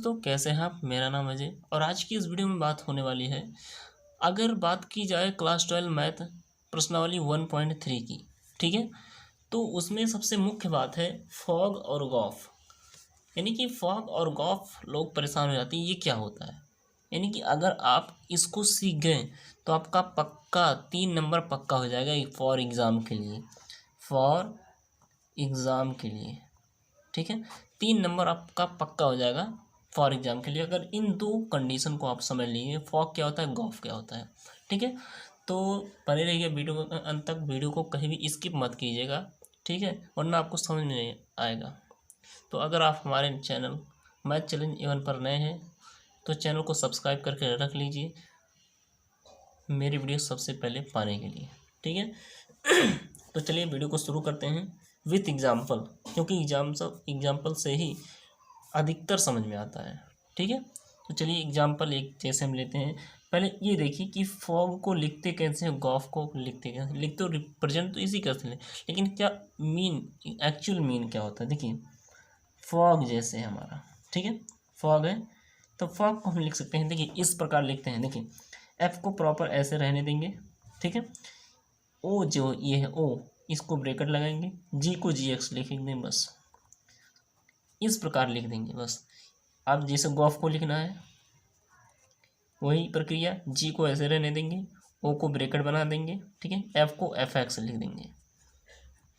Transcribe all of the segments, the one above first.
दोस्तों, कैसे हैं आप? मेरा नाम अजय और आज की इस वीडियो में बात होने वाली है, अगर बात की जाए क्लास 12 मैथ प्रश्नावली 1.3 की। ठीक है, तो उसमें सबसे मुख्य बात है फॉग और गॉफ। यानी कि फॉग और गॉफ लोग परेशान हो जाते हैं, ये क्या होता है। यानी कि अगर आप इसको सीख गए तो आपका पक्का 3 नंबर पक्का हो जाएगा फॉर एग्ज़ाम के लिए। फॉर एग्ज़ाम के लिए, ठीक है, 3 नंबर आपका पक्का हो जाएगा फॉर एग्जाम के लिए, अगर इन दो कंडीशन को आप समझ लीजिए। फॉग क्या होता है, गॉफ क्या होता है। ठीक है, तो बने रहिए वीडियो को अंत तक। वीडियो को कहीं भी स्किप मत कीजिएगा, ठीक है, वरना आपको समझ में नहीं आएगा। तो अगर आप हमारे चैनल मैथ चैलेंज इवन पर नए हैं तो चैनल को सब्सक्राइब करके रख लीजिए मेरी वीडियो सबसे पहले पाने के लिए। ठीक है तो चलिए वीडियो को शुरू करते हैं विथ एग्जाम्पल, क्योंकि एग्जाम्पल से ही अधिकतर समझ में आता है। ठीक है, तो चलिए एग्जाम्पल एक जैसे हम लेते हैं। पहले ये देखिए कि फॉग को लिखते कैसे हैं, गॉफ को लिखते कैसे। लिखते तो रिप्रेजेंट तो इसी करते हैं, लेकिन क्या मीन, एक्चुअल मीन क्या होता है। देखिए फॉग जैसे हमारा, ठीक है, फॉग है तो फॉग को हम लिख सकते हैं। देखिए इस प्रकार लिखते हैं। देखिए एफ को प्रॉपर ऐसे रहने देंगे, ठीक है, ओ जो ये है ओ, इसको ब्रैकेट लगाएंगे, जी को जी एक्स लिखेंगे, बस इस प्रकार लिख देंगे बस। अब जैसे गॉफ को लिखना है वही प्रक्रिया, जी को ऐसे रहने देंगे, ओ को ब्रैकेट बना देंगे, ठीक है, एफ को एफ एक्स लिख देंगे।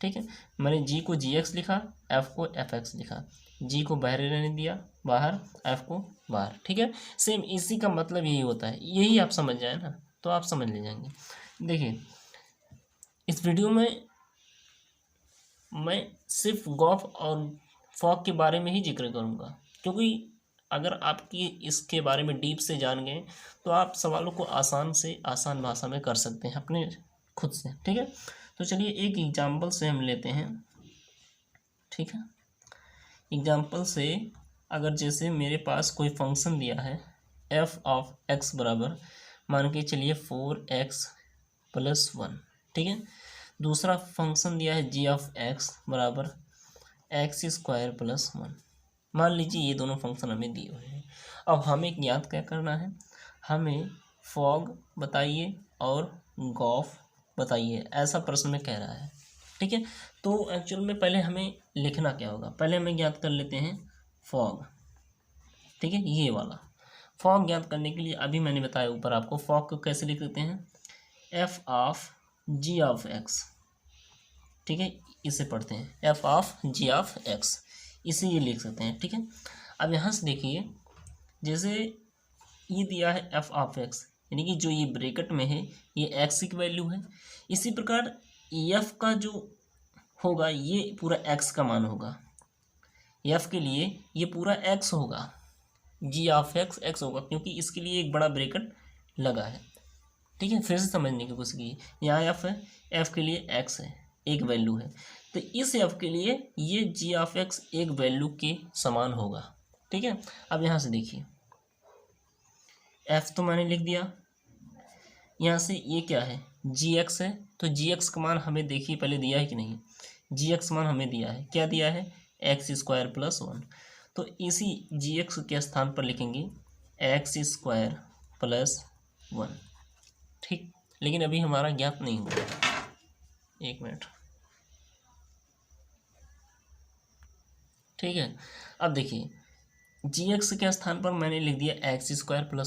ठीक है, मैंने जी को जी एक्स लिखा, एफ को एफ एक्स लिखा, जी को बाहर रहने दिया बाहर, एफ को बाहर। ठीक है, सेम इसी का मतलब यही होता है। यही आप समझ जाए ना तो आप समझ ले जाएंगे। देखिए इस वीडियो में मैं सिर्फ गॉफ और फॉग के बारे में ही जिक्र करूँगा, क्योंकि अगर आपकी इसके बारे में डीप से जान गए तो आप सवालों को आसान से आसान भाषा में कर सकते हैं अपने खुद से। ठीक है, तो चलिए एक एग्जाम्पल से हम लेते हैं। ठीक है, एग्जाम्पल से अगर जैसे मेरे पास कोई फंक्शन दिया है एफ ऑफ एक्स बराबर मान के चलिए 4x+1। ठीक है, दूसरा फंक्शन दिया है जी ऑफ एक्स बराबर x² + 1। मान लीजिए ये दोनों फंक्शन हमें दिए हुए हैं। अब हमें ज्ञात क्या करना है, हमें फॉग बताइए और गॉफ बताइए, ऐसा प्रश्न में कह रहा है। ठीक है, तो एक्चुअल में पहले हमें लिखना क्या होगा, पहले हमें ज्ञात कर लेते हैं फॉग। ठीक है, ये वाला फॉग ज्ञात करने के लिए अभी मैंने बताया ऊपर आपको, फॉग को कैसे लिख देते हैं, F of G of X. ठीक है, इसे पढ़ते हैं F of G of X, इसे ये लिख सकते हैं। ठीक है, अब यहाँ से देखिए जैसे ये दिया है एफ ऑफ एक्स, यानी कि जो ये ब्रैकेट में है ये एक्स की वैल्यू है। इसी प्रकार एफ का जो होगा ये पूरा एक्स का मान होगा, एफ के लिए ये पूरा एक्स होगा, जी ऑफ एक्स एक्स होगा, क्योंकि इसके लिए एक बड़ा ब्रैकेट लगा है। ठीक है, फिर से समझने की कोशिश कीजिए, यहाँ एफ है, एफ के लिए एक्स है, एक वैल्यू है, तो इस एफ के लिए ये जी ऑफ एक्स एक वैल्यू के समान होगा। ठीक है, अब यहाँ से देखिए एफ तो मैंने लिख दिया, यहाँ से ये क्या है जी एक्स है, तो जी एक्स का मान हमें देखिए पहले दिया है कि नहीं, जी एक्स मान हमें दिया है, क्या दिया है x² + 1। तो इसी जी एक्स के स्थान पर लिखेंगे x² + 1। ठीक, लेकिन अभी हमारा ज्ञात नहीं हुआ, एक मिनट। ठीक है, अब देखिए जी एक्स के स्थान पर मैंने लिख दिया x² +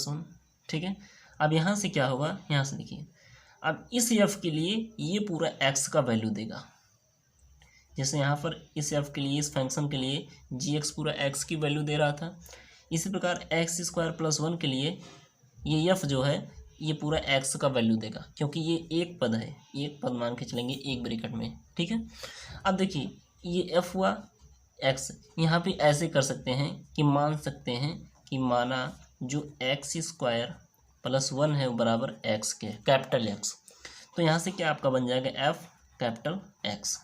1। ठीक है, अब यहाँ से क्या होगा, यहाँ से देखिए अब इस एफ के लिए ये पूरा एक्स का वैल्यू देगा। जैसे यहाँ पर इस एफ के लिए, इस फंक्शन के लिए जी एक्स पूरा एक्स की वैल्यू दे रहा था, इसी प्रकार x² + 1 के लिए ये एफ जो है ये पूरा एक्स का वैल्यू देगा, क्योंकि ये एक पद है, एक पद मान के चलेंगे एक ब्रैकेट में। ठीक है, अब देखिए ये एफ हुआ एक्स, यहाँ पे ऐसे कर सकते हैं कि मान सकते हैं कि माना जो x² + 1 है वो बराबर एक्स के, कैपिटल एक्स, तो यहाँ से क्या आपका बन जाएगा एफ कैपिटल एक्स।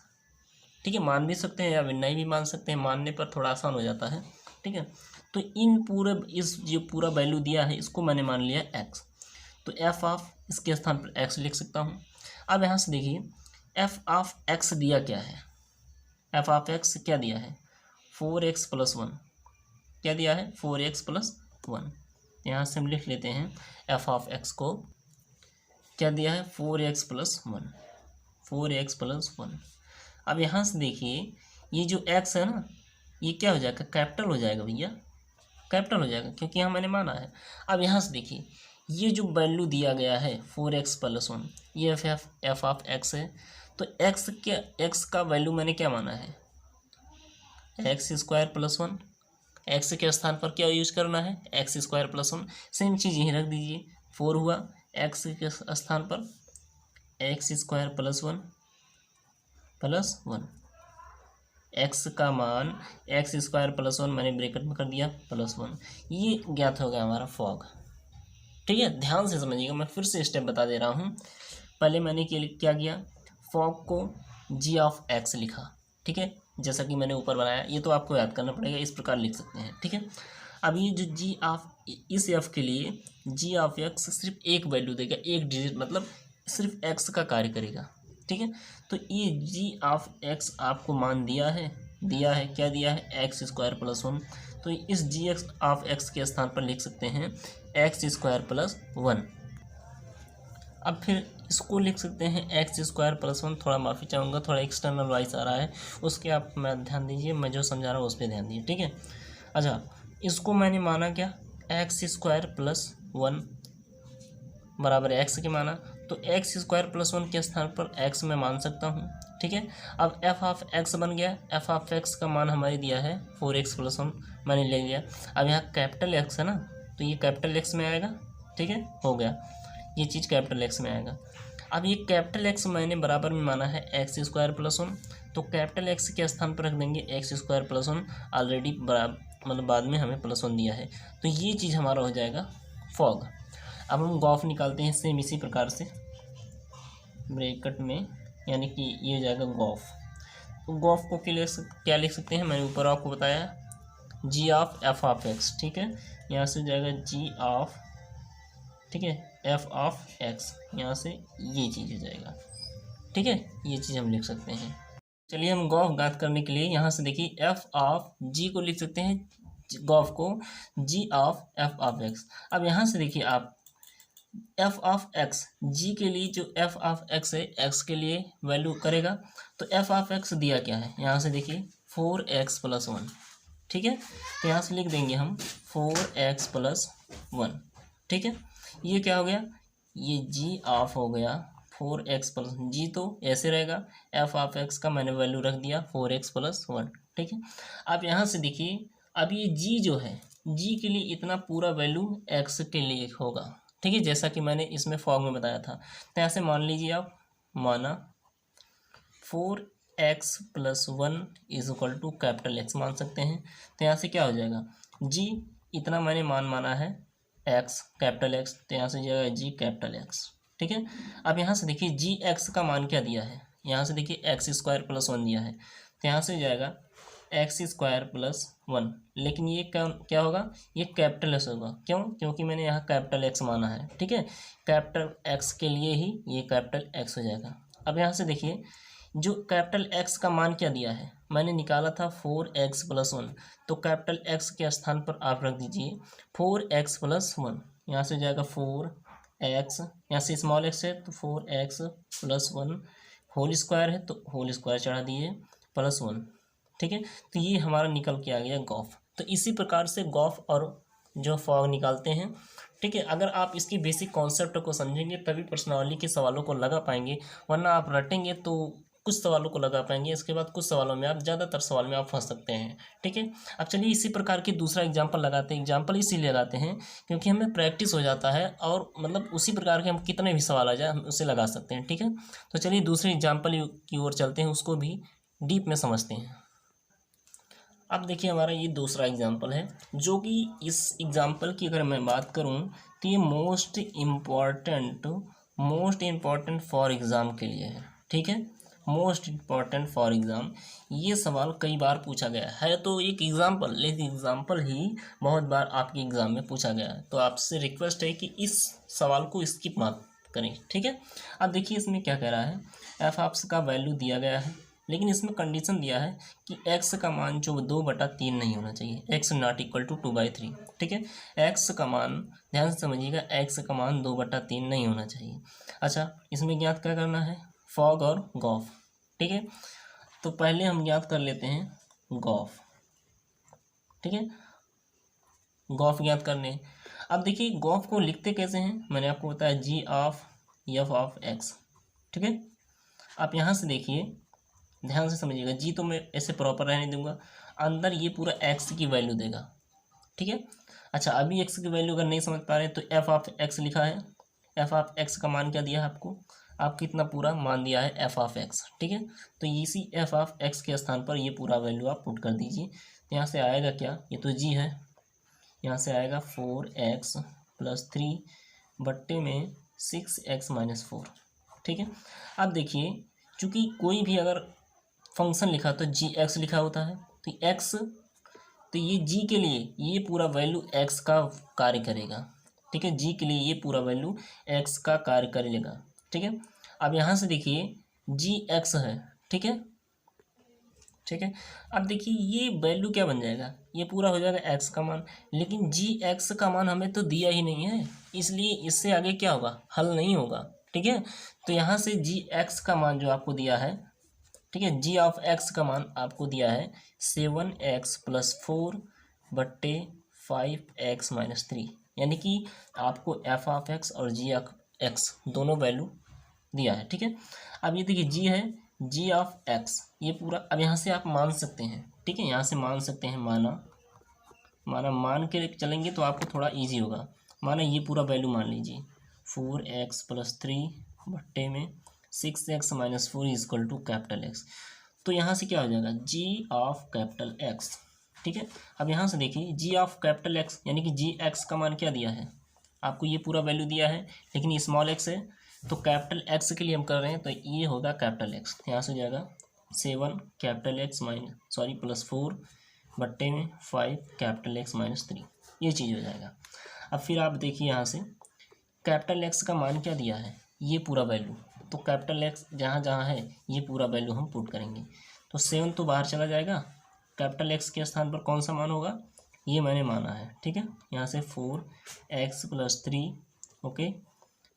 ठीक है, मान भी सकते हैं या नहीं भी मान सकते हैं, मानने पर थोड़ा आसान हो जाता है। ठीक है, तो इन पूरे इस जो पूरा वैल्यू दिया है इसको मैंने मान लिया एक्स, तो एफ ऑफ इसके स्थान पर एक्स लिख सकता हूँ। अब यहाँ से देखिए एफ ऑफ एक्स दिया क्या है, एफ ऑफ एक्स क्या दिया है 4x + 1। क्या दिया है 4x+1। यहाँ से हम लिख लेते हैं एफ ऑफ एक्स को क्या दिया है 4x+1, 4x+1। अब यहाँ से देखिए ये जो x है ना ये क्या हो जाएगा कैपिटल हो जाएगा भैया, कैपिटल हो जाएगा क्योंकि यहाँ मैंने माना है। अब यहाँ से देखिए ये जो वैल्यू दिया गया है 4x+1 ये एफ ऑफ एक्स है, तो एक्स का वैल्यू मैंने क्या माना है x² + 1। एक्स के स्थान पर क्या यूज करना है x² + 1। सेम चीज़ यहीं रख दीजिए 4 हुआ, एक्स के स्थान पर x² + 1 एक्स का मान x² + 1 मैंने ब्रैकेट में कर दिया +1। ये ज्ञात हो गया हमारा फॉग। ठीक है, ध्यान से समझिएगा, मैं फिर से स्टेप बता दे रहा हूँ। पहले मैंने क्या किया फॉग को g ऑफ x लिखा। ठीक है, जैसा कि मैंने ऊपर बनाया, ये तो आपको याद करना पड़ेगा, इस प्रकार लिख सकते हैं। ठीक है, अब ये जो g ऑफ इस f के लिए g ऑफ x सिर्फ एक वैल्यू देगा, एक डिजिट, मतलब सिर्फ x का कार्य करेगा। ठीक है, तो ये g ऑफ x आपको मान दिया है क्या दिया है x² + 1। तो इस g ऑफ x के स्थान पर लिख सकते हैं x² + 1। अब फिर इसको लिख सकते हैं x² + 1। थोड़ा माफ़ी चाहूँगा, थोड़ा एक्सटर्नल वॉइस आ रहा है, उसके आप मैं ध्यान दीजिए, मैं जो समझा रहा हूँ उस पर ध्यान दीजिए। ठीक है, अच्छा इसको मैंने माना क्या x² + 1 बराबर x के माना, तो x² + 1 के स्थान पर x में मान सकता हूँ। ठीक है, अब f ऑफ x बन गया, f ऑफ x का मान हमारे दिया है 4x+1 मैंने ले लिया। अब यहाँ कैपिटल x है ना, तो ये कैपिटल x में आएगा। ठीक है, हो गया, ये चीज़ कैपिटल x में आएगा। अब ये कैपिटल x मैंने बराबर में माना है x² + 1, तो कैपिटल x के स्थान पर रख देंगे x² + 1। ऑलरेडी बराबर मतलब बाद में हमें +1 दिया है, तो ये चीज़ हमारा हो जाएगा फॉग। अब हम गॉफ निकालते हैं सेम इसी प्रकार से ब्रैकेट में, यानी कि ये हो जाएगा गॉफ। तो गॉफ को क्या लिख सकते हैं, मैंने ऊपर आपको बताया g of f of x। ठीक है, यहाँ से हो जाएगा g ऑफ, ठीक है, f ऑफ x, यहाँ से ये चीज़ हो जाएगा। ठीक है, ये चीज़ हम लिख सकते हैं। चलिए हम गॉफ ज्ञात करने के लिए यहाँ से देखिए f ऑफ g को लिख सकते हैं, गॉफ को g of f of x। अब यहाँ से देखिए आप f ऑफ x g के लिए जो f ऑफ x है x के लिए वैल्यू करेगा, तो f ऑफ x दिया क्या है, यहाँ से देखिए 4x+1। ठीक है, तो यहाँ से लिख देंगे हम 4x+1। ठीक है, ये क्या हो गया, ये g ऑफ हो गया 4x+1। g तो ऐसे रहेगा, f ऑफ x का मैंने वैल्यू रख दिया 4x+1। ठीक है, अब यहाँ से देखिए अब ये g जो है g के लिए इतना पूरा वैल्यू x के लिए होगा। ठीक है, जैसा कि मैंने इसमें फॉग में बताया था। तो यहाँ से मान लीजिए आप माना 4x+1 = कैपिटल x मान सकते हैं। तो यहाँ से क्या हो जाएगा g इतना मैंने माना है x कैपिटल x, तो यहाँ से जाएगा g कैपिटल x। ठीक है, अब यहाँ से देखिए जी एक्स का मान क्या दिया है, यहाँ से देखिए x² + 1 दिया है, तो यहाँ से जाएगा x² + 1। लेकिन ये क्या होगा, ये कैपिटल x होगा। क्यों, क्योंकि मैंने यहाँ कैपिटल x माना है। ठीक है, कैपिटल x के लिए ही ये कैपिटल x हो जाएगा। अब यहाँ से देखिए जो कैपिटल x का मान क्या दिया है, मैंने निकाला था 4x+1, तो कैपिटल x के स्थान पर आप रख दीजिए 4x+1। यहाँ से जाएगा 4x, यहाँ से स्मॉल x है तो 4x+1 होल स्क्वायर है, तो होल स्क्वायर चढ़ा दिए +1। ठीक है, तो ये हमारा निकल के आ गया गॉफ। तो इसी प्रकार से गॉफ और जो फॉग निकालते हैं। ठीक है, अगर आप इसकी बेसिक कॉन्सेप्ट को समझेंगे तभी प्रश्नावली के सवालों को लगा पाएंगे, वरना आप रटेंगे तो कुछ सवालों को लगा पाएंगे, इसके बाद कुछ सवालों में आप ज़्यादातर सवाल में आप फंस सकते हैं। ठीक है, अब चलिए इसी प्रकार की दूसरा एग्जाम्पल लगाते हैं। एग्जाम्पल इसीलिए लगाते हैं क्योंकि हमें प्रैक्टिस हो जाता है और मतलब उसी प्रकार के हम कितने भी सवाल आ जाए हम उसे लगा सकते हैं। ठीक है, तो चलिए दूसरे एग्जाम्पल की ओर चलते हैं, उसको भी डीप में समझते हैं। अब देखिए हमारा ये दूसरा एग्जाम्पल है, जो कि इस एग्जाम्पल की अगर मैं बात करूं तो ये मोस्ट इम्पॉर्टेंट फॉर एग्ज़ाम के लिए है। ठीक है, मोस्ट इम्पॉर्टेंट फॉर एग्ज़ाम, ये सवाल कई बार पूछा गया है, तो एक एग्जाम्पल, लेकिन एग्जाम्पल ही बहुत बार आपके एग्ज़ाम में पूछा गया है, तो आपसे रिक्वेस्ट है कि इस सवाल को स्किप मत करें। ठीक है, अब देखिए इसमें क्या कह रहा है, एफ ऑफ का वैल्यू दिया गया है लेकिन इसमें कंडीशन दिया है कि x का मान जो 2/3 नहीं होना चाहिए, x नॉट इक्वल टू 2/3। ठीक है, x का मान ध्यान से समझिएगा, x का मान 2/3 नहीं होना चाहिए। अच्छा, इसमें ज्ञात क्या करना है, फॉग और गॉफ। ठीक है, तो पहले हम ज्ञात कर लेते हैं गॉफ। ठीक है, गॉफ ज्ञात करने। अब देखिए गॉफ को लिखते कैसे हैं, मैंने आपको बताया g of f of x। ठीक है, आप यहाँ से देखिए, ध्यान से समझिएगा, जी तो मैं ऐसे प्रॉपर रहने दूंगा, अंदर ये पूरा एक्स की वैल्यू देगा। ठीक है, अच्छा अभी एक्स की वैल्यू अगर नहीं समझ पा रहे तो एफ ऑफ एक्स लिखा है, एफ ऑफ एक्स का मान क्या दिया है आपको, आपको इतना पूरा मान दिया है एफ ऑफ एक्स। ठीक है, तो इसी एफ ऑफ एक्स के स्थान पर ये पूरा वैल्यू आप पुट कर दीजिए। तो यहाँ से आएगा क्या, ये तो जी है, यहाँ से आएगा 4x + 3 बट्टे में 6x - 4। ठीक है, अब देखिए चूँकि कोई भी अगर फंक्शन लिखा तो जी एक्स लिखा होता है, तो एक्स, तो ये जी के लिए ये पूरा वैल्यू एक्स का कार्य करेगा। ठीक है, जी के लिए ये पूरा वैल्यू एक्स का कार्य करेगा। ठीक है, अब यहाँ से देखिए जी एक्स है। ठीक है, ठीक है, अब देखिए ये वैल्यू क्या बन जाएगा, ये पूरा हो जाएगा एक्स का मान, लेकिन जी एक्स का मान हमें तो दिया ही नहीं है, इसलिए इससे आगे क्या होगा, हल नहीं होगा। ठीक है, तो यहाँ से जी एक्स का मान जो आपको दिया है, ठीक है, जी ऑफ एक्स का मान आपको दिया है 7x + 4 बट्टे 5x - 3, यानी कि आपको एफ ऑफ एक्स और जी ऑफ एक्स दोनों वैल्यू दिया है। ठीक है, अब ये देखिए जी है, जी ऑफ एक्स ये पूरा, अब यहाँ से आप मान सकते हैं। ठीक है, यहाँ से मान सकते हैं, मान के चलेंगे तो आपको थोड़ा इजी होगा। माना ये पूरा वैल्यू मान लीजिए 4x + 3 बट्टे में 6x - 4 = कैपिटल एक्स। तो यहाँ से क्या हो जाएगा, जी ऑफ कैपिटल एक्स। ठीक है, अब यहाँ से देखिए जी ऑफ कैपिटल एक्स यानी कि जी एक्स का मान क्या दिया है आपको, ये पूरा वैल्यू दिया है, लेकिन स्मॉल एक्स है, तो कैपिटल एक्स के लिए हम कर रहे हैं, तो ये होगा कैपिटल एक्स। यहाँ से हो जाएगा 7 कैपिटल एक्स + 4 बट्टे में 5 कैपिटल एक्स - 3, ये चीज़ हो जाएगा। अब फिर आप देखिए यहाँ से कैपिटल एक्स का मान क्या दिया है, ये पूरा वैल्यू, तो कैपिटल एक्स जहाँ जहाँ है ये पूरा वैल्यू हम पुट करेंगे, तो 7 तो बाहर चला जाएगा, कैपिटल एक्स के स्थान पर कौन सा मान होगा, ये मैंने माना है। ठीक है, यहाँ से 4x + 3 ओके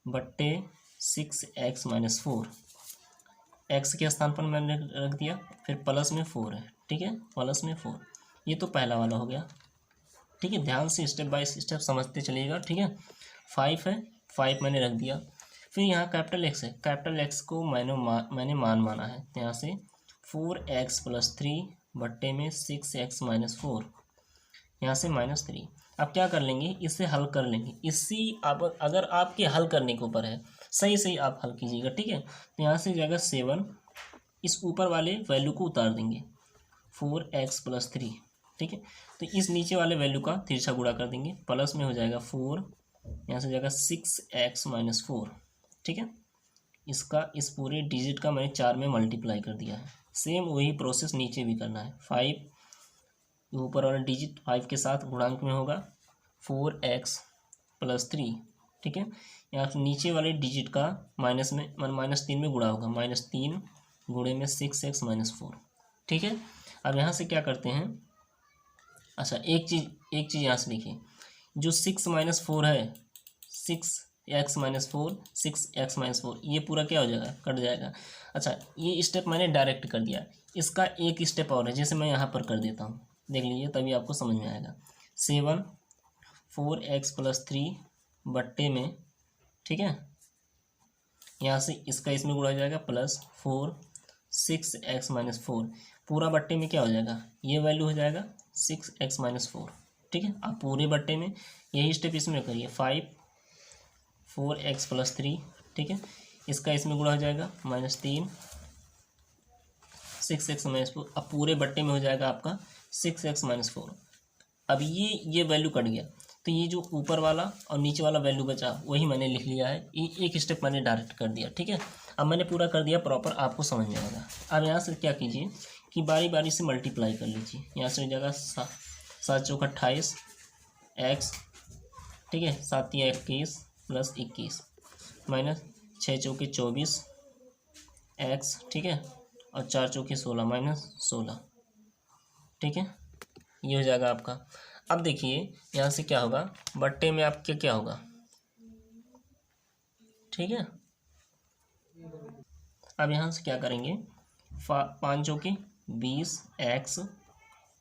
बट्टे 6x - 4, एक्स के स्थान पर मैंने रख दिया, फिर प्लस में 4 है। ठीक है, प्लस में 4, ये तो पहला वाला हो गया। ठीक है, ध्यान से स्टेप बाय स्टेप समझते चलिएगा। ठीक है, 5 है, 5 मैंने रख दिया, फिर यहाँ कैपिटल एक्स है, कैपिटल एक्स को मैंने मान माना है, तो यहाँ से 4x + 3 बट्टे में 6x - 4, यहाँ से -3। अब क्या कर लेंगे, इससे हल कर लेंगे, इसी आप अगर आपके हल करने के ऊपर है, सही सही आप हल कीजिएगा। ठीक है, तो यहाँ से जाएगा 7, इस ऊपर वाले वैल्यू को उतार देंगे 4x + 3। ठीक है, तो इस नीचे वाले वैल्यू का तिरछा गुणा कर देंगे, प्लस में हो जाएगा 4, यहाँ से जाएगा 6x - 4। ठीक है, इसका इस पूरे डिजिट का मैंने 4 में मल्टीप्लाई कर दिया है, सेम वही प्रोसेस नीचे भी करना है। 5 ऊपर वाला डिजिट 5 के साथ गुणांक में होगा 4x + 3। ठीक है, यहाँ से नीचे वाले डिजिट का माइनस में -3 में गुणा होगा, -3 गुणे में 6x - 4। ठीक है, अब यहाँ से क्या करते हैं, अच्छा एक चीज़ यहाँ से देखिए, जो 6 - 4 है, 6x - 4, 6x - 4, ये पूरा क्या हो जाएगा, कट जाएगा। अच्छा ये स्टेप मैंने डायरेक्ट कर दिया, इसका एक स्टेप और है, जैसे मैं यहाँ पर कर देता हूँ, देख लीजिए तभी आपको समझ में आएगा। 7 4x + 3 बट्टे में, ठीक है, यहाँ से इसका इसमें गुणा हो जाएगा +4 6x - 4, पूरा बट्टे में क्या हो जाएगा, ये वैल्यू हो जाएगा 6x - 4। ठीक है, आप पूरे बट्टे में यही स्टेप इसमें करिए, 5 4x + 3। ठीक है, इसका इसमें गुणा हो जाएगा -3 6x - 4, अब पूरे बट्टे में हो जाएगा आपका 6x - 4। अब ये वैल्यू कट गया, तो ये जो ऊपर वाला और नीचे वाला वैल्यू बचा वही मैंने लिख लिया है, ये एक स्टेप मैंने डायरेक्ट कर दिया। ठीक है, अब मैंने पूरा कर दिया प्रॉपर, आपको समझ में आएगा। अब यहाँ से क्या कीजिए कि बारी बारी से मल्टीप्लाई कर लीजिए, यहाँ से हो जाएगा 7 चौक 28 x, ठीक है, 7 या 21 + 21 -6 चौके 24 x, ठीक है, और 4 चौके 16 -16, ठीक है, ये हो जाएगा आपका। अब देखिए यहाँ से क्या होगा, बट्टे में आपके क्या होगा, ठीक है। अब यहाँ से क्या करेंगे, 5 चौके 20 x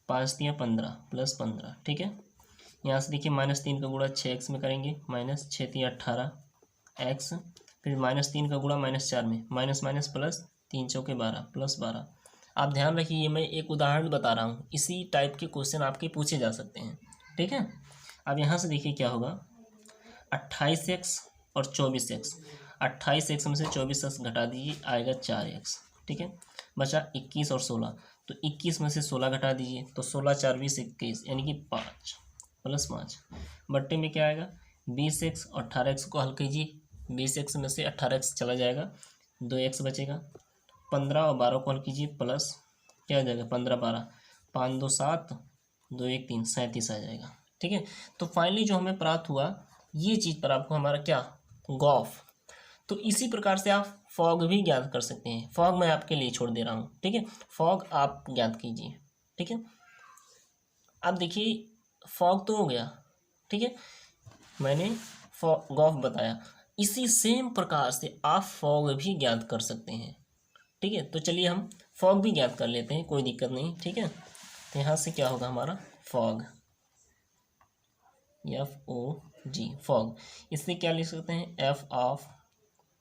5 तिया 15 + 15, ठीक है। यहाँ से देखिए -3 का गुणा 6x में करेंगे, -6 तिया 18 x, फिर -3 का गुणा -4 में, माइनस माइनस प्लस, 3 चौके 12 + 12। आप ध्यान रखिए, ये मैं एक उदाहरण बता रहा हूँ, इसी टाइप के क्वेश्चन आपके पूछे जा सकते हैं, ठीक है। अब यहाँ से देखिए क्या होगा, 28x और 24x, 28x में से 24x घटा दीजिए, आएगा 4x, ठीक है। बचा 21 और 16, तो 21 में से 16 घटा दीजिए, तो 16 4 20 21, यानी कि 5 + 5। बट्टे में क्या आएगा, 20x और 18x को हल कीजिए, 20x में से 18x चला जाएगा, 2x बचेगा। 15 और 12 को हल कीजिए, प्लस क्या आ जाएगा, 15 12, 5 2 7, 2 1 3, 37 आ जाएगा, ठीक है। तो फाइनली जो हमें प्राप्त हुआ, ये चीज़ पर आपको हमारा क्या, गॉफ। तो इसी प्रकार से आप फॉग भी ज्ञात कर सकते हैं। फॉग मैं आपके लिए छोड़ दे रहा हूँ, ठीक है, फॉग आप ज्ञात कीजिए, ठीक है। अब देखिए फॉग तो हो गया, ठीक है, मैंने गॉफ बताया। इसी सेम प्रकार से आप फॉग भी ज्ञात कर सकते हैं, ठीक है। तो चलिए हम फॉग भी ज्ञात कर लेते हैं, कोई दिक्कत नहीं, ठीक है। तो यहाँ से क्या होगा हमारा, फॉग, FOG, फॉग। इससे क्या लिख सकते हैं,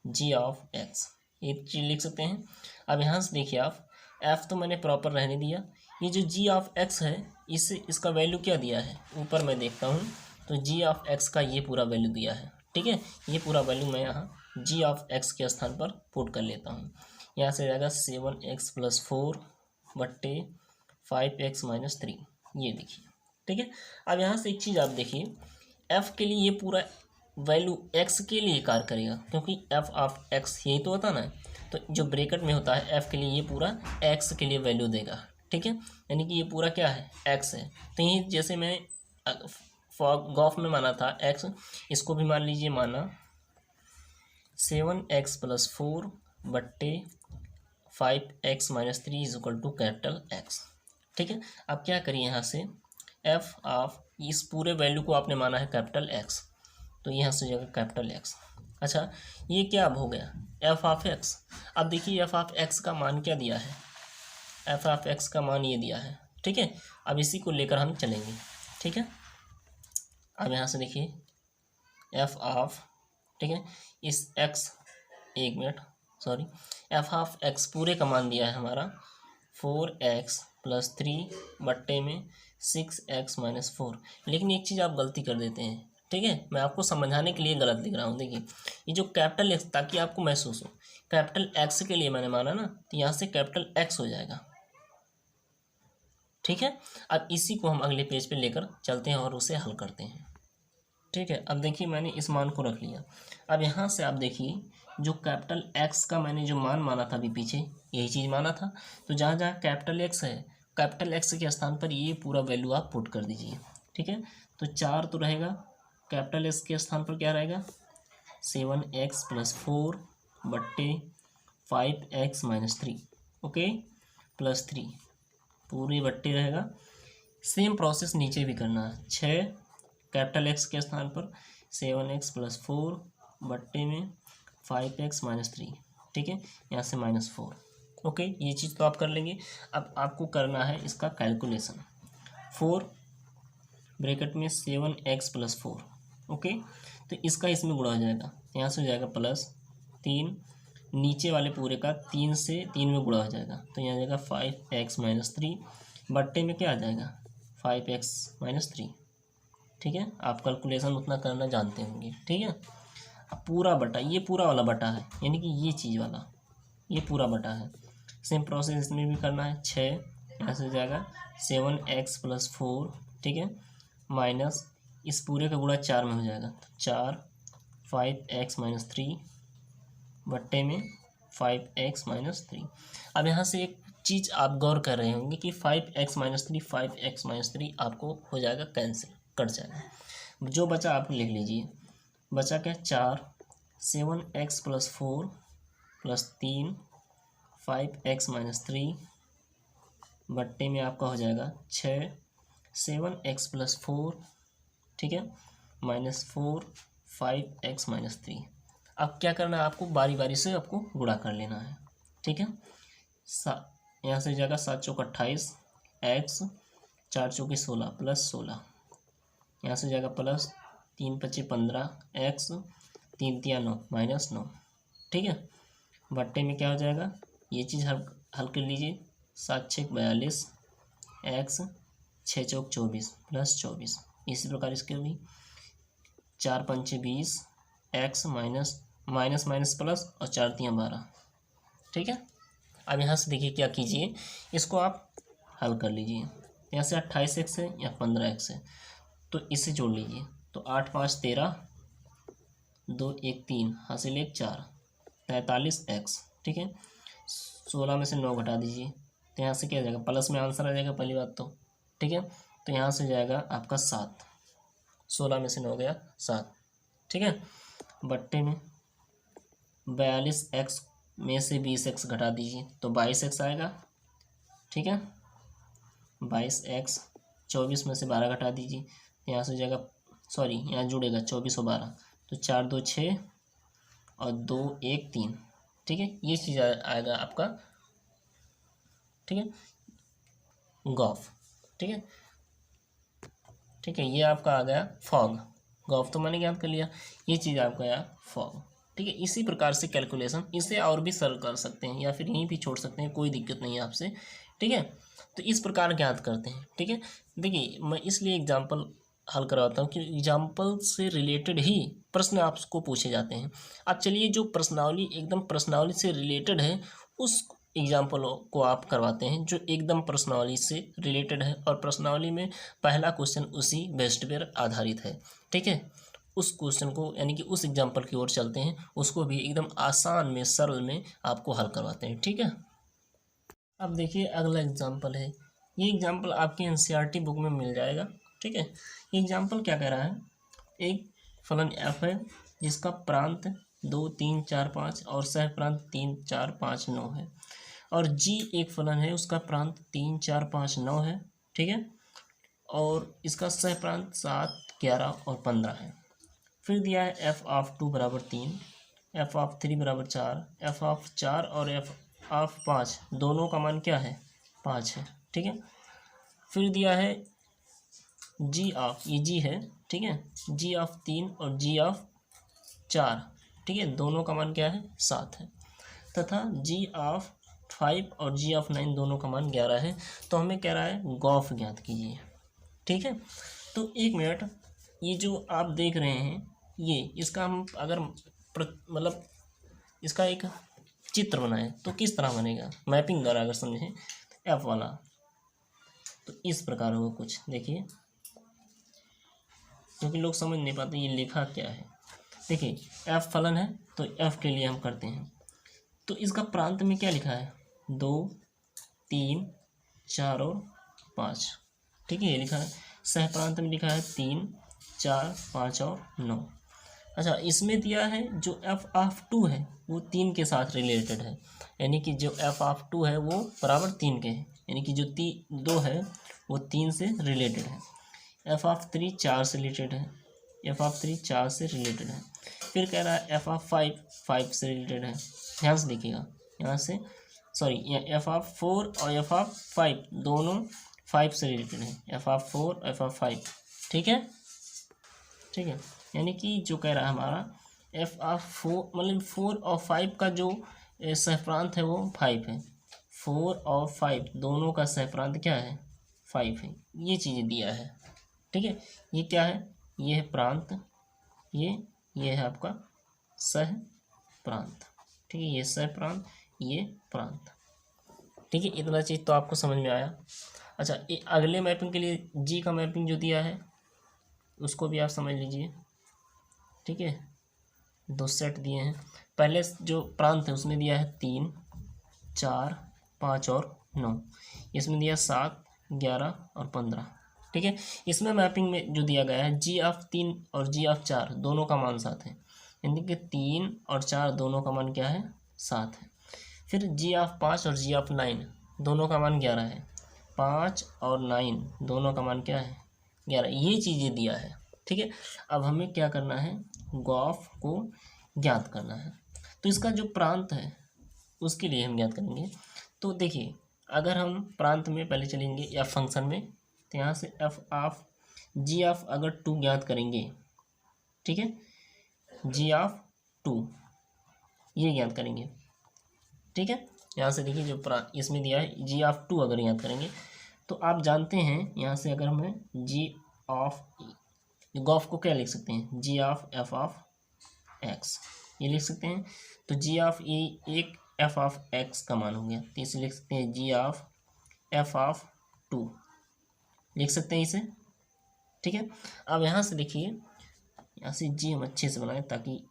f(g)(x), ये चीज़ लिख सकते हैं। अब यहाँ से देखिए आप, f तो मैंने प्रॉपर रहने दिया, ये जो g(x) है, इसका वैल्यू क्या दिया है, ऊपर मैं देखता हूँ, तो g(x) का ये पूरा वैल्यू दिया है, ठीक है। ये पूरा वैल्यू मैं यहाँ g(x) के स्थान पर पुट कर लेता हूँ। यहाँ से जाएगा 7x + 4 बट्टे 5x - 3, ये देखिए, ठीक है। अब यहाँ से एक चीज़ आप देखिए, f के लिए ये पूरा वैल्यू x के लिए कार्य करेगा, क्योंकि f(x) यही तो होता ना, तो जो ब्रैकेट में होता है f के लिए ये पूरा x के लिए वैल्यू देगा, ठीक है। यानी कि ये पूरा क्या है, x है। तो ये जैसे मैं गॉफ में माना था x, इसको भी मान लीजिए, माना 7x + 4 बट्टे 5x - 3 = X, ठीक है। अब क्या करिए, यहाँ से f(, इस पूरे वैल्यू को आपने माना है X, तो यहाँ से जाएगा X। अच्छा, ये क्या अब हो गया, f(x). अब देखिए f(x) का मान क्या दिया है, f(x) का मान ये दिया है, ठीक है। अब इसी को लेकर हम चलेंगे, ठीक है। अब यहाँ से देखिए f(, ठीक है, इस x, एक मिनट सॉरी, f(x) पूरे का मान दिया है हमारा 4x + 3 बट्टे में 6x - 4। लेकिन एक चीज़ आप गलती कर देते हैं, ठीक है, मैं आपको समझाने के लिए गलत लिख रहा हूँ। देखिए ये जो X, ताकि आपको महसूस हो, X के लिए मैंने माना ना, तो यहाँ से X हो जाएगा, ठीक है। अब इसी को हम अगले पेज पे लेकर चलते हैं और उसे हल करते हैं, ठीक है। अब देखिए मैंने इस मान को रख लिया। अब यहाँ से आप देखिए, जो X का मैंने जो मान माना था अभी पीछे, यही चीज़ माना था, तो जहाँ जहाँ X है, X के स्थान पर ये पूरा वैल्यू आप पुट कर दीजिए, ठीक है। तो 4 तो रहेगा, X के स्थान पर क्या रहेगा, 7x + 4 बट्टे 5x - 3, ओके, +3 पूरे बट्टे रहेगा। सेम प्रोसेस नीचे भी करना है, 6 X के स्थान पर 7x + 4 बट्टे में 5x - 3, ठीक है, यहाँ से -4, ओके। ये चीज़ तो आप कर लेंगे। अब आपको करना है इसका कैलकुलेशन, 4 ब्रैकेट में 7x + 4, ओके, तो इसका इसमें गुणा हो जाएगा, यहाँ से हो जाएगा +3, नीचे वाले पूरे का 3 से 3 में गुणा हो जाएगा, तो यहाँ जाएगा 5x - 3 बट्टे में क्या आ जाएगा, 5x - 3, ठीक है। आप कैलकुलेशन उतना करना जानते होंगे, ठीक है। अब पूरा बटा, ये पूरा वाला बटा है, यानी कि ये चीज़ वाला, ये पूरा बटा है। सेम प्रोसेस इसमें भी करना है, 6 यहाँ से जाएगा 7x + 4, ठीक है, माइनस इस पूरे का गुणा 4 में हो जाएगा, तो 4 5x - 3 बट्टे में 5x - 3। अब यहाँ से एक चीज़ आप गौर कर रहे होंगे कि 5x - 3 5x - 3 आपको हो जाएगा कैंसिल, कट जाएगा। जो बचा आप लिख लीजिए, बचा क्या, 4 7x + 4 + 3 5x-3 बट्टे में आपका हो जाएगा 6, 7x+4, ठीक है, -4, 5x-3। अब क्या करना है आपको, बारी बारी से आपको गुणा कर लेना है, ठीक है। यहाँ से जाएगा 7 चौक 28, x 4 चौके 16 +16, यहाँ से जाएगा प्लस 3 पच्चे 15, x 3 तिया 9 -9, ठीक है। बट्टे में क्या हो जाएगा, ये चीज़ हल कर लीजिए, 7 छः 42, x 6 चौक 24 +24। इसी प्रकार इसके भी 4 पंचे 20, x माइनस प्लस और 4 तिया 12, ठीक है। अब यहाँ से देखिए क्या कीजिए, इसको आप हल कर लीजिए। यहाँ से 28x है या 15x है, तो इसे जोड़ लीजिए। तो 8 5 13, 2 1 3, हासिल 1 4, 43x, ठीक है। 16 में से 9 घटा दीजिए, तो यहाँ से क्या जाएगा, प्लस में आंसर आ जाएगा पहली बात तो, ठीक है। तो यहाँ से जाएगा आपका 7, 16 में से 9 गया 7, ठीक है। बट्टे में 42x में से 20x घटा दीजिए, तो 22x आएगा, ठीक है। 22x, 24 में से 12 घटा दीजिए, यहाँ से जाएगा, सॉरी यहाँ जुड़ेगा 24 और 12, तो 4 2 6 और 2 1 3, ठीक है। ये चीज़ आएगा आपका, ठीक है, गॉफ, ठीक है, ठीक है। ये आपका आ गया फॉग, गॉफ तो मैंने याद कर लिया, ये चीज़ आपका आया फॉग, ठीक है। इसी प्रकार से कैलकुलेशन, इसे और भी सरल कर सकते हैं या फिर यहीं भी छोड़ सकते हैं, कोई दिक्कत नहीं है आपसे, ठीक है। तो इस प्रकार ज्ञात करते हैं, ठीक है। देखिए मैं इसलिए एग्जाम्पल हल करवाता हूँ कि एग्जाम्पल से रिलेटेड ही प्रश्न आपको पूछे जाते हैं। अब चलिए जो प्रश्नावली एकदम प्रश्नावली से रिलेटेड है उस एग्जाम्पल को आप करवाते हैं जो एकदम प्रश्नावली से रिलेटेड है, और प्रश्नावली में पहला क्वेश्चन उसी बेस्ट पर आधारित है, ठीक है। उस क्वेश्चन को यानी कि उस एग्जाम्पल की ओर चलते हैं, उसको भी एकदम आसान में सरल में आपको हल करवाते हैं, ठीक है। अब देखिए अगला एग्जाम्पल है, ये एग्जाम्पल आपके एनसीईआरटी बुक में मिल जाएगा, ठीक है। ये एग्जाम्पल क्या कह रहा है, एक फलन f है जिसका प्रांत 2 3 4 5 और सह प्रांत 3 4 5 9 है, और g एक फलन है उसका प्रांत 3 4 5 9 है, ठीक है, और इसका सह प्रांत 7 11 और 15 है। फिर दिया है f(2) बराबर 3, f(3) बराबर 4, f(4) और f(5) दोनों का मान क्या है, 5 है, ठीक है। फिर दिया है ये g है, ठीक है, g(3) और g(4), ठीक है, दोनों का मान क्या है, 7 है, तथा g(5) और g(9) दोनों का मान 11 है। तो हमें कह रहा है गॉफ ज्ञात कीजिए, ठीक है। तो 1 मिनट, ये जो आप देख रहे हैं ये इसका हम अगर मतलब इसका एक चित्र बनाए तो किस तरह बनेगा, मैपिंग द्वारा अगर समझें एफ वाला, तो इस प्रकार होगा कुछ, देखिए, क्योंकि लोग समझ नहीं पाते ये लिखा क्या है। देखिए एफ फलन है तो एफ के लिए हम करते हैं, तो इसका प्रांत में क्या लिखा है, 2 3 4 और 5, ठीक है, ये लिखा है। सह प्रांत में लिखा है 3 4 5 और 9। अच्छा, इसमें दिया है जो f(2) है वो 3 के साथ रिलेटेड है, यानी कि जो f(2) है वो बराबर 3 के हैं, यानी कि जो 2 है वो 3 से रिलेटेड है। f(3) 4 से रिलेटेड है, f(3) 4 से रिलेटेड है। फिर कह रहा है f(5) 5 से रिलेटेड है, ध्यान से देखिएगा, यहाँ से सॉरी f(4) और f(5) दोनों 5 से रिलेटेड है, f(4) और f(5), ठीक है, ठीक है। यानी कि जो कह रहा है हमारा f(4) मतलब 4 और 5 का जो सहप्रांत है वो 5 है, 4 और 5 दोनों का सहप्रांत क्या है, 5 है, ये चीज़ें दिया है, ठीक है। ये क्या है, ये है प्रांत, ये है आपका सह प्रांत, ठीक है, ये सह प्रांत, ये प्रांत, ठीक है। इतना चीज़ तो आपको समझ में आया। अच्छा, अगले मैपिंग के लिए जी का मैपिंग जो दिया है उसको भी आप समझ लीजिए, ठीक है। 2 सेट दिए हैं, पहले जो प्रांत है उसमें दिया है 3 4 5 और 9, इसमें दिया 7 11 और 15, ठीक है। इसमें मैपिंग में जो दिया गया है g(3) और g(4) दोनों का मान 7 है, यानी कि 3 और 4 दोनों का मान क्या है, 7 है। फिर जी ऑफ 5 और जी ऑफ 9 दोनों का मान 11 है। 5 और 9 दोनों का मान क्या है? 11। ये चीज़ें दिया है, ठीक है। अब हमें क्या करना है? गॉफ को ज्ञात करना है। तो इसका जो प्रांत है उसके लिए हम ज्ञात करेंगे। तो देखिए, अगर हम प्रांत में पहले चलेंगे या फंक्शन में, तो यहाँ से एफ ऑफ जी ऑफ अगर 2 ज्ञात करेंगे, ठीक है, जी ऑफ 2 ये ज्ञात करेंगे, ठीक है। यहाँ से देखिए जो इसमें दिया है जी ऑफ 2 अगर याद करेंगे तो आप जानते हैं यहाँ से अगर हमें जी ऑफ गॉफ को क्या लिख सकते हैं? G of f of x ये लिख सकते हैं। तो जी ऑफ ए एक एफ ऑफ एक्स का मान हो गया, तो इसे लिख सकते हैं जी ऑफ एफ ऑफ 2 लिख सकते हैं इसे, ठीक है। अब यहाँ से देखिए, यहाँ से जी हम अच्छे से बनाएं ताकि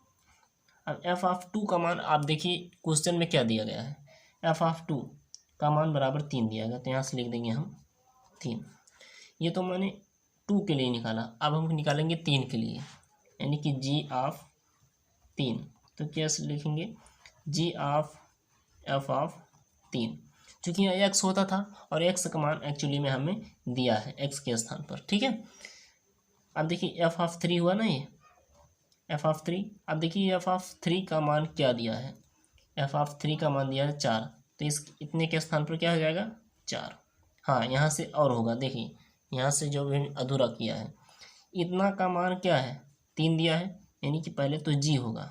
अब एफ ऑफ 2 का मान आप देखिए क्वेश्चन में क्या दिया गया है, एफ ऑफ 2 का मान बराबर 3 दिया गया, तो यहाँ से लिख देंगे हम 3। ये तो मैंने 2 के लिए निकाला, अब हम निकालेंगे 3 के लिए, यानी कि जी ऑफ 3। तो कैसे लिखेंगे? जी ऑफ एफ ऑफ 3, चूँकि यहाँ एक्स होता था और एक्स का मान एक्चुअली में हमें दिया है एक्स के स्थान पर, ठीक है। अब देखिए एफ ऑफ 3 हुआ ना ये एफ ऑफ 3। अब देखिए एफ ऑफ 3 का मान क्या दिया है? एफ ऑफ 3 का मान दिया है 4, तो इस इतने के स्थान पर क्या हो जाएगा? 4। हाँ, यहाँ से और होगा, देखिए यहाँ से जो भी अधूरा किया है, इतना का मान क्या है? 3 दिया है, यानी कि पहले तो जी होगा,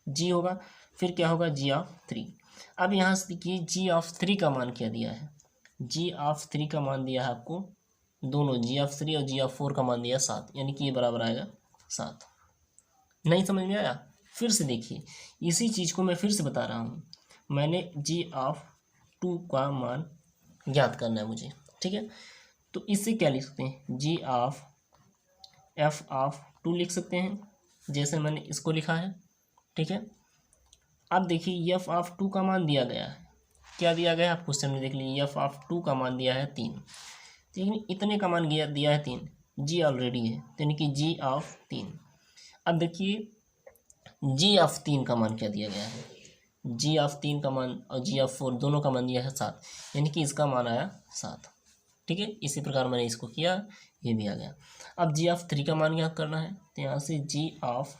जी होगा, फिर क्या होगा? जी ऑफ 3। अब यहाँ से देखिए जी ऑफ 3 का मान क्या दिया है? जी ऑफ 3 का मान दिया है आपको दोनों, जी ऑफ 3 और जी ऑफ 4 का मान दिया 7, यानी कि ये बराबर आएगा 7। नहीं समझ में आया? फिर से देखिए, इसी चीज़ को मैं फिर से बता रहा हूँ। मैंने जी ऑफ 2 का मान ज्ञात करना है मुझे, ठीक है। तो इससे क्या लिख सकते हैं? जी ऑफ एफ ऑफ 2 लिख सकते हैं, जैसे मैंने इसको लिखा है, ठीक है। अब देखिए एफ ऑफ 2 का मान दिया गया है, क्या दिया गया है आप क्वेश्चन में देख लीजिए। एफ ऑफ 2 का मान दिया है 3, लेकिन इतने का मान दिया है 3, जी ऑलरेडी है, तो यानी कि जी ऑफ 3। अब देखिए जी ऑफ 3 का मान क्या दिया गया है? जी ऑफ 3 का मान और जी ऑफ 4 दोनों का मान दिया है 7, यानी कि इसका मान आया 7, ठीक है। इसी प्रकार मैंने इसको किया, ये भी आ गया। अब जी ऑफ 3 का मान ज्ञात करना है, तो यहाँ से जी ऑफ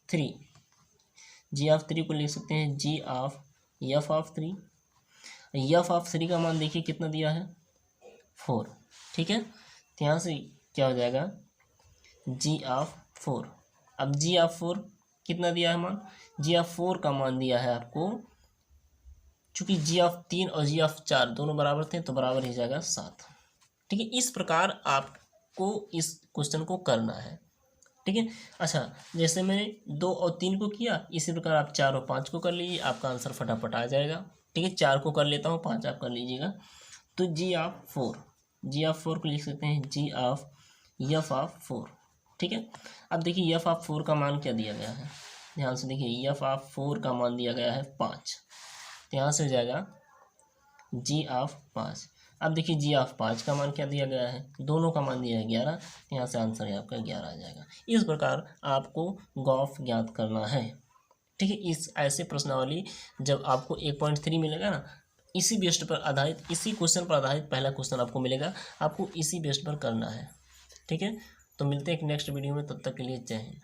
3 को लिख सकते हैं g of f of 3। F of 3 का मान देखिए कितना दिया है? 4, ठीक है। तो यहाँ से क्या हो जाएगा? जी ऑफ 4। अब जी ऑफ 4 कितना दिया है मान? जी ऑफ 4 का मान दिया है आपको, चूंकि जी ऑफ 3 और जी ऑफ 4 दोनों बराबर थे तो बराबर ही जाएगा 7, ठीक है। इस प्रकार आपको इस क्वेश्चन को करना है, ठीक है। अच्छा, जैसे मैंने 2 और 3 को किया, इसी प्रकार आप 4 और 5 को कर लीजिए, आपका आंसर फटाफट आ जाएगा, ठीक है। 4 को कर लेता हूँ, 5 आप कर लीजिएगा। तो जी ऑफ 4 को लिख सकते हैं जी ऑफ एफ ऑफ 4, ठीक है। अब देखिए एफ ऑफ 4 का मान क्या दिया गया है? ध्यान से देखिए, एफ ऑफ 4 का मान दिया गया है 5, तो यहाँ से हो जाएगा जी ऑफ 5। अब देखिए जी ऑफ 5 का मान क्या दिया गया है? दोनों का मान दिया है 11, तो यहाँ से आंसर है आपका 11 आ जाएगा। इस प्रकार आपको गॉफ ज्ञात करना है, ठीक है। इस ऐसे प्रश्नावली जब आपको 1.3 मिलेगा ना, इसी बेस्ड पर आधारित, इसी क्वेश्चन पर आधारित पहला क्वेश्चन आपको मिलेगा, आपको इसी बेस्ड पर करना है, ठीक है। तो मिलते हैं एक नेक्स्ट वीडियो में, तब तक के लिए जय हिंद।